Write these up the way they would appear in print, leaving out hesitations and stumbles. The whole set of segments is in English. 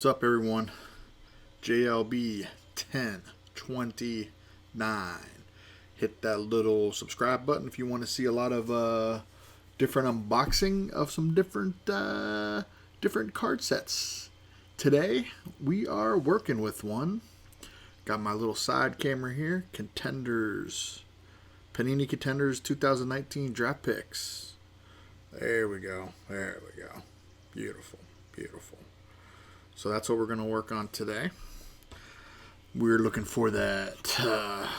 What's up, everyone? JLB 1029. Hit that little subscribe button if you want to see a lot of different unboxing of some different card sets. Today we are working with one. Got my little side camera here. Contenders, Panini Contenders 2019 Draft Picks. There we go. There we go. Beautiful, beautiful. So that's what we're going to work on today. We're looking for that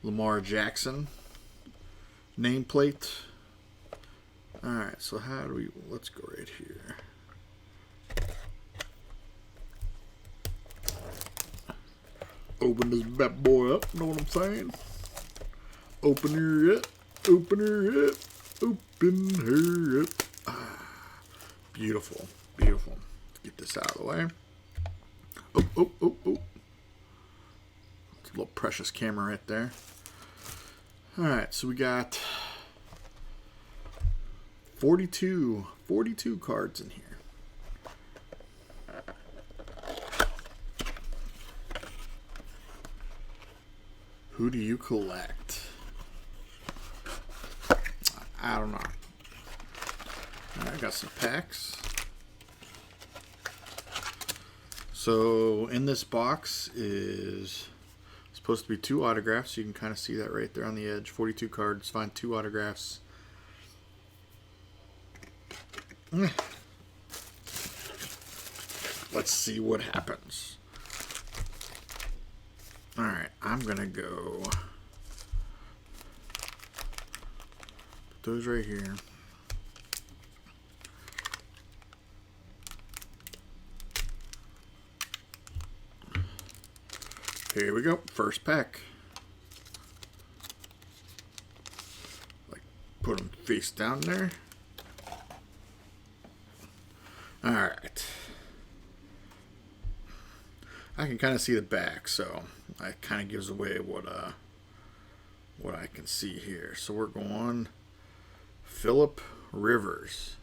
Lamar Jackson nameplate. Alright, so how do we... Let's go right here. Open this bad boy up, know what I'm saying? Open her up, open her up, open her up. Beautiful, beautiful. Get this out of the way. Oh, oh, oh, oh. It's a little precious camera right there. Alright, so we got 42 cards in here. Who do you collect? I don't know. I got some packs. So in this box is supposed to be 2 autographs. You can kind of see that right there on the edge. 42 cards. Find 2 autographs. Let's see what happens. Alright, I'm going to go put those right here. Here we go. First pack. Like, put them face down there. Alright. I can kind of see the back, so that kind of gives away what I can see here. So we're going Phillip Rivers,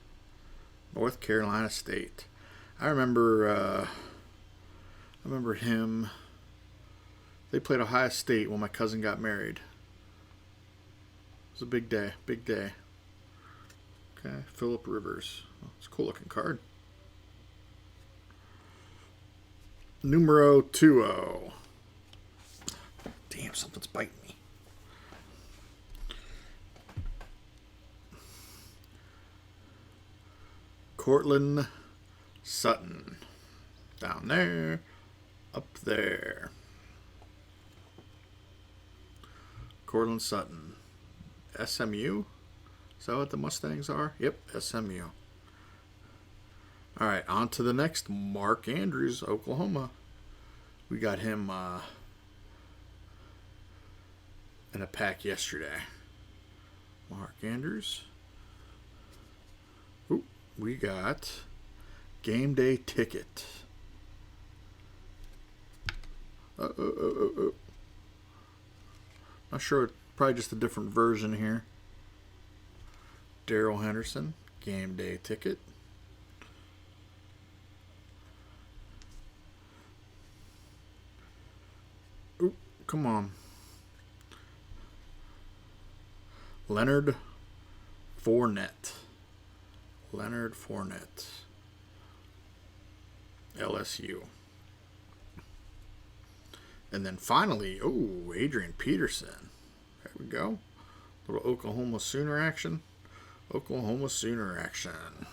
North Carolina State. I remember him. They played Ohio State when my cousin got married. It was a big day, big day. Okay, Phillip Rivers. Oh, it's a cool looking card. Numero 20. Damn, something's biting me. Cortland Sutton. Down there. Up there. Cortland Sutton. SMU? Is that what the Mustangs are? Yep, SMU. Alright, on to the next. Mark Andrews, Oklahoma. We got him in a pack yesterday. Mark Andrews. Ooh, we got Game Day Ticket. Not sure, probably just a different version here. Daryl Henderson, Game Day Ticket. Ooh, come on. Leonard Fournette. Leonard Fournette. LSU. And then finally, oh, Adrian Peterson. There we go. Little Oklahoma Sooner action. Oklahoma Sooner action.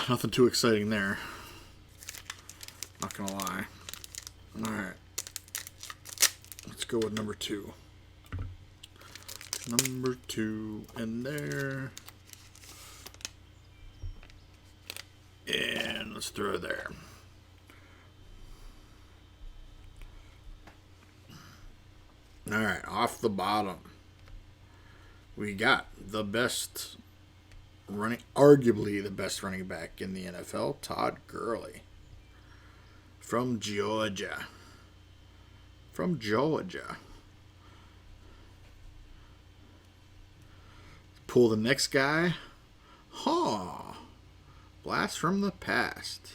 Nothing too exciting there. Not gonna lie. Alright. Let's go with number 2. Number 2 in there. And let's throw it there. Alright, off the bottom, we got the best arguably the best running back in the NFL, Todd Gurley. From Georgia. Pull the next guy. Huh. Blast from the past.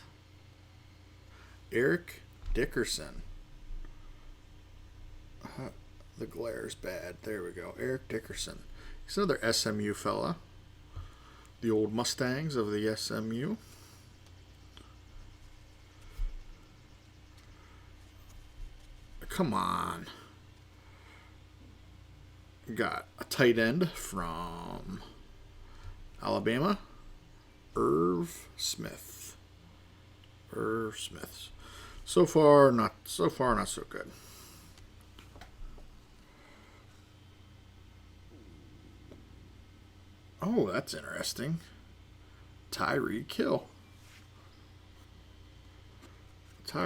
Eric Dickerson. The glare's bad. There we go. Eric Dickerson. He's another SMU fella. The old Mustangs of the SMU. Come on. Got a tight end from Alabama. Irv Smith. So far not so good. Oh, that's interesting. Tyreek Hill. I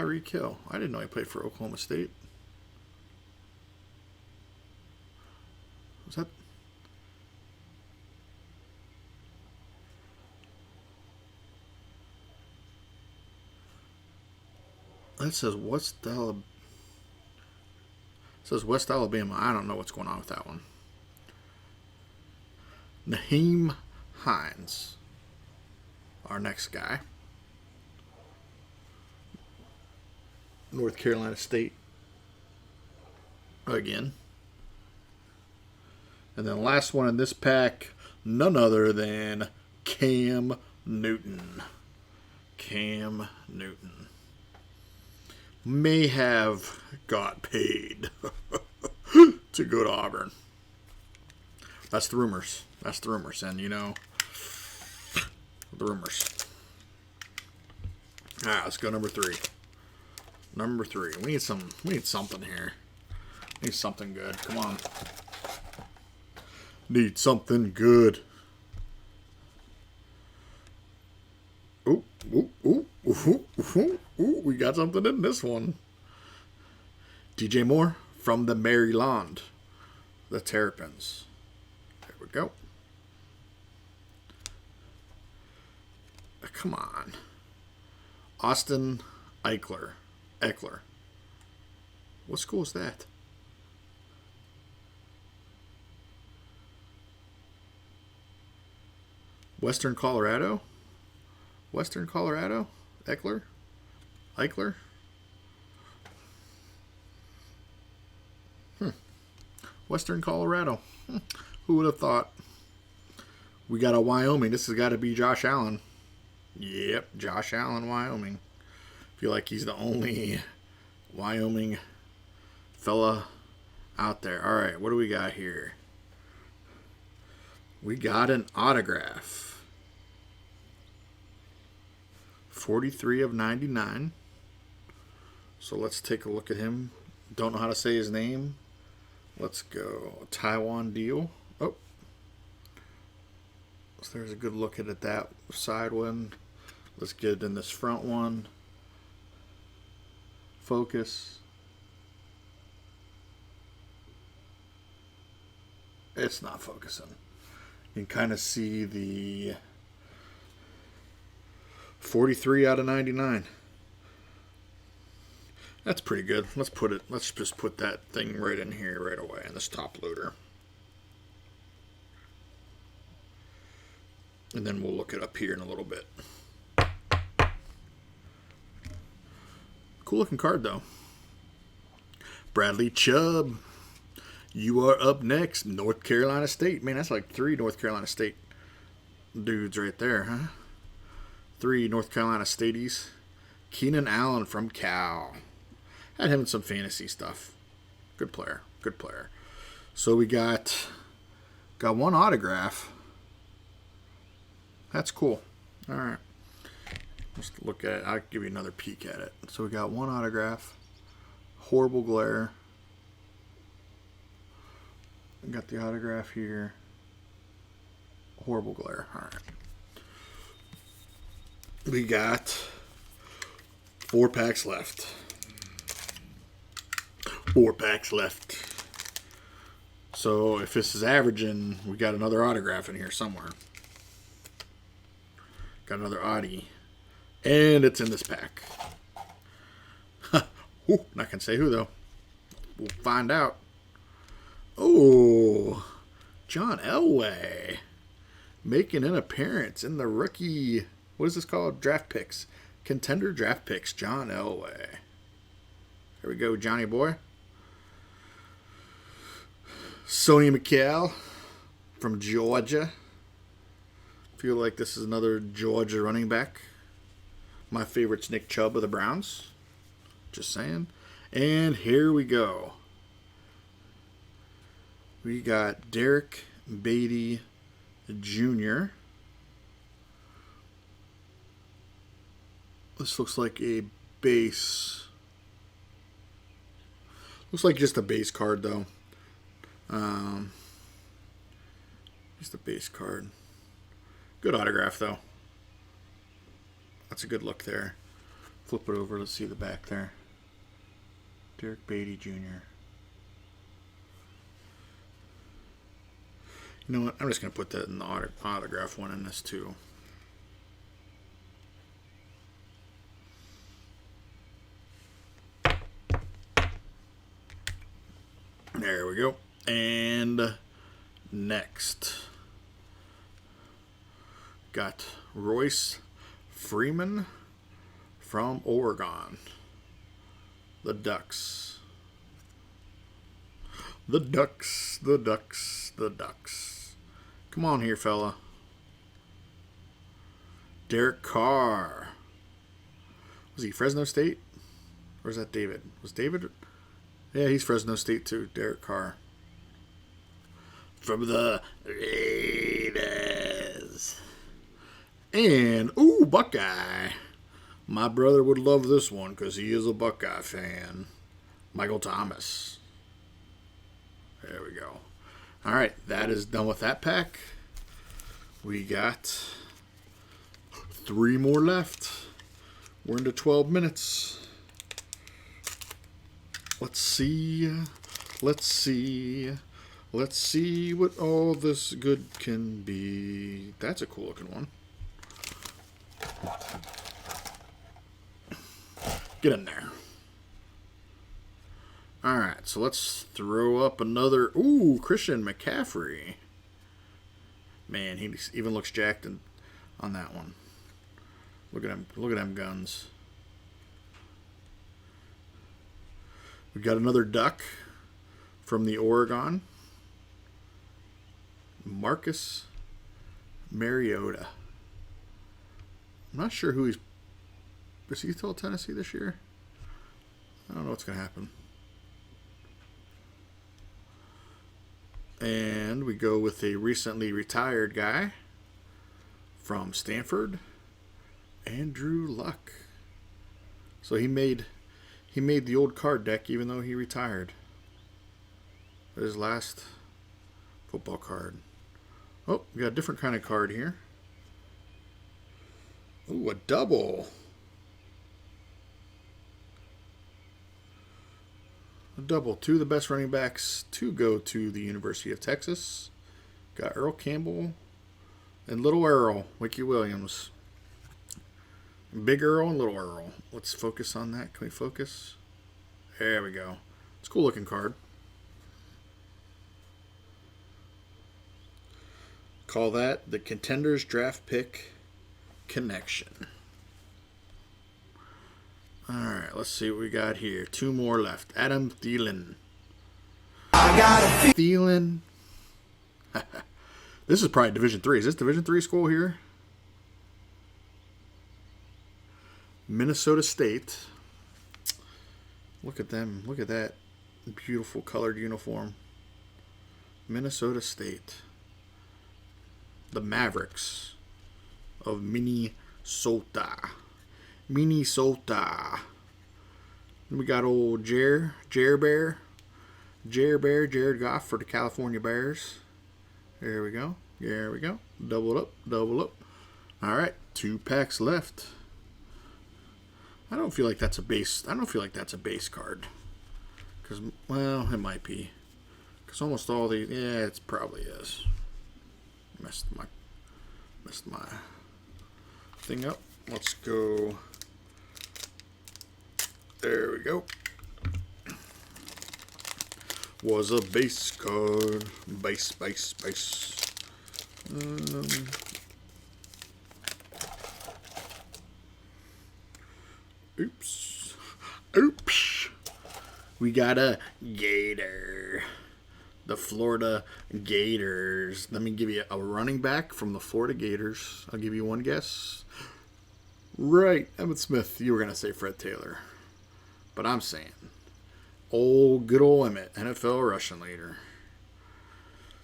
didn't know he played for Oklahoma State. Was that? That says West Alabama. I don't know what's going on with that one. Naheem Hines, our next guy. North Carolina State. Again. And then last one in this pack, none other than Cam Newton. May have got paid to go to Auburn. That's the rumors. And you know, the rumors. All right, let's go number 3. We need something here. Need something good. Come on. Need something good. Ooh, we got something in this one. DJ Moore from the Maryland. The Terrapins. There we go. Come on. Austin Eckler. What school is that? Western Colorado? Eckler? Western Colorado. Who would have thought? We got a Wyoming. This has got to be Josh Allen. Yep, Josh Allen, Wyoming. Feel like he's the only Wyoming fella out there. All right, what do we got here? We got an autograph. 43 of 99. So let's take a look at him. Don't know how to say his name. Let's go. Taiwan Deal. Oh. So there's a good look at that side one. Let's get it in this front one. Focus. It's not focusing. You can kind of see the 43 out of 99. That's pretty good. Let's just put that thing right in here right away in this top loader. And then we'll look it up here in a little bit. Cool looking card though. Bradley Chubb. You are up next. North Carolina State. Man, that's like 3 North Carolina State dudes right there, huh? 3 North Carolina Staties. Keenan Allen from Cal. Had him in some fantasy stuff. Good player. So we got one autograph. That's cool. All right. Let's look at it. I'll give you another peek at it. So we got one autograph. Horrible glare. We got the autograph here. Horrible glare. All right. We got 4 packs left. 4 packs left. So if this is averaging, we got another autograph in here somewhere. Got another Audi. And it's in this pack. Ooh, not going to say who, though. We'll find out. Oh, John Elway making an appearance in the rookie What is this called? Draft Picks. Contender Draft Picks. John Elway. Here we go, Johnny boy. Sony Michel from Georgia. Feel like this is another Georgia running back. My favorite's Nick Chubb of the Browns. Just saying. And here we go. We got Derek Beatty Jr. This looks like a base. Looks like just a base card, though. Just a base card. Good autograph, though. That's a good look there. Flip it over. Let's see the back there. Derek Beatty Jr. You know what? I'm just going to put that in the autograph one in this, too. There we go. And next, got Royce Freeman from Oregon. The Ducks. The Ducks. The Ducks. The Ducks. Come on here, fella. Derek Carr. Was he Fresno State? Or is that David? Was David? Yeah, he's Fresno State too. Derek Carr. From the Raiders. And, ooh, Buckeye. My brother would love this one because he is a Buckeye fan. Michael Thomas. There we go. All right, that is done with that pack. We got 3 more left. We're into 12 minutes. Let's see. Let's see. Let's see what all this good can be. That's a cool looking one. Get in there. All right, so let's throw up another. Ooh, Christian McCaffrey. Man, he even looks jacked on that one. Look at him. Look at them guns. We got another Duck from the Oregon. Marcus Mariota. I'm not sure who he's. Is he still at Tennessee this year? I don't know what's going to happen. And we go with a recently retired guy from Stanford, Andrew Luck. So he made the old card deck even though he retired. His last football card. Oh, we got a different kind of card here. Ooh, a double. A double. 2 of the best running backs to go to the University of Texas. Got Earl Campbell and Little Earl, Wiki Williams. Big Earl and Little Earl. Let's focus on that. Can we focus? There we go. It's a cool looking card. Call that the Contenders Draft Pick Connection. Alright, let's see what we got here. 2 more left. Adam Thielen. Thielen. This is probably Division 3. Is this Division 3 school here? Minnesota State. Look at them. Look at that beautiful colored uniform. Minnesota State. The Mavericks of Minnesota. Minnesota. We got old Jared Goff for the California Bears. There we go. There we go. Double up. Double up. All right. 2 packs left. I don't feel like that's a base. I don't feel like that's a base card. Because, well, it might be. Because almost all these, yeah, it probably is. Messed my thing up. Let's go. There we go. Was a base card. Base. Oops. Oops. We got a Gator. The Florida Gators. Let me give you a running back from the Florida Gators. I'll give you one guess. Right. Emmitt Smith. You were going to say Fred Taylor. But I'm saying good old Emmett, NFL rushing leader.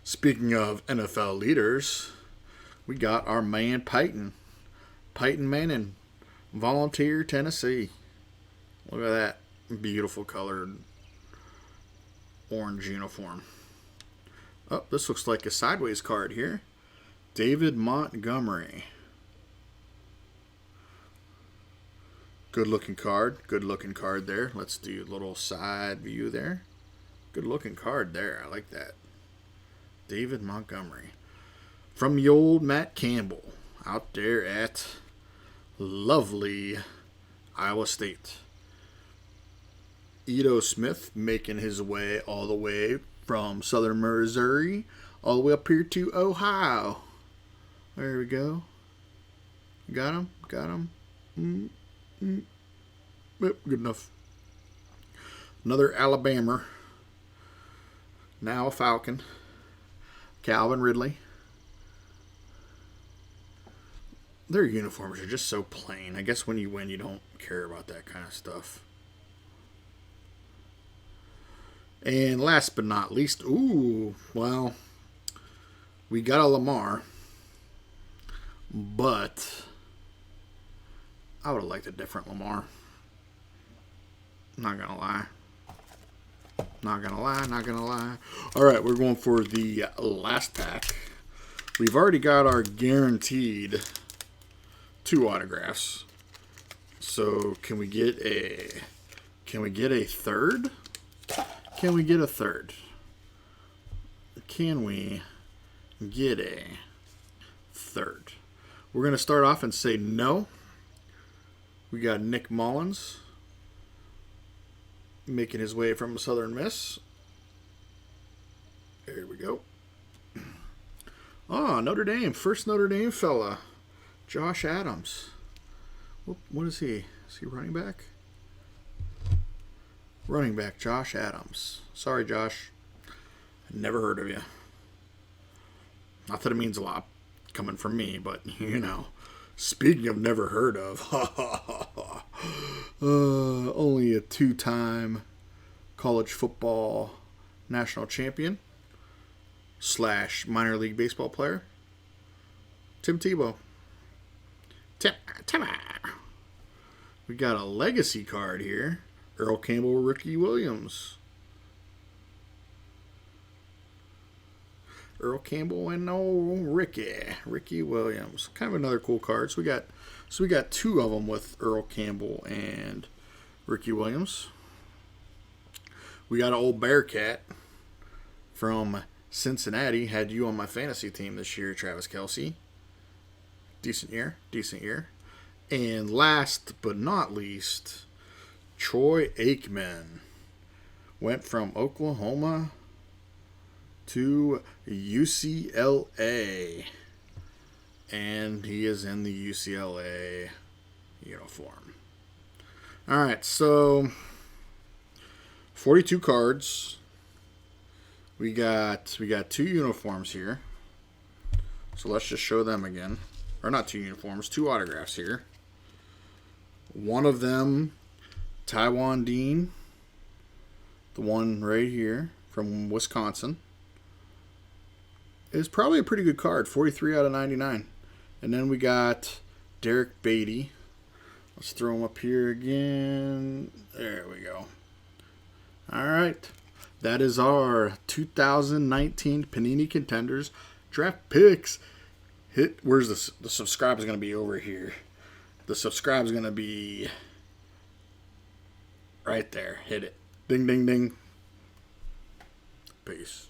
Speaking of NFL leaders, we got our man Peyton Manning, Volunteer, Tennessee. Look at that beautiful colored orange uniform. Oh, this looks like a sideways card here. David Montgomery. Good looking card there. Let's do a little side view there. Good looking card there. I like that. David Montgomery. From the old Matt Campbell out there at lovely Iowa State. Ito Smith making his way all the way from southern Missouri all the way up here to Ohio. There we go. Got him. Yep, good enough. Another Alabama. Now a Falcon. Calvin Ridley. Their uniforms are just so plain. I guess when you win, you don't care about that kind of stuff. And last but not least, we got a Lamar. But I would have liked a different Lamar. Not gonna lie. All right, we're going for the last pack. We've already got our guaranteed 2 autographs. So can we get a third? Can we get a third? We're going to start off and say no. We got Nick Mullins making his way from Southern Miss. There we go. Notre Dame. First Notre Dame fella. Josh Adams. What is he? Is he running back? Running back, Josh Adams. Sorry, Josh. Never heard of you. Not that it means a lot coming from me, but, speaking of never heard of, only a 2-time college football national champion / minor league baseball player, Tim Tebow. We got a legacy card here. Earl Campbell, Ricky Williams. Earl Campbell and Ricky Williams. Kind of another cool card. So we got 2 of them with Earl Campbell and Ricky Williams. We got an old Bearcat from Cincinnati. Had you on my fantasy team this year, Travis Kelce. Decent year. And last but not least, Troy Aikman went from Oklahoma to UCLA. And he is in the UCLA uniform. Alright, so 42 cards. We got 2 uniforms here. So let's just show them again. Or not 2 uniforms, 2 autographs here. One of them, Taiwan Dean. The one right here from Wisconsin. Is probably a pretty good card. 43 out of 99. And then we got Derek Beatty. Let's throw him up here again. There we go. Alright. That is our 2019 Panini Contenders Draft Picks. Where's the subscribe is going to be over here. The subscribe is going to be right there. Hit it. Ding, ding, ding. Peace.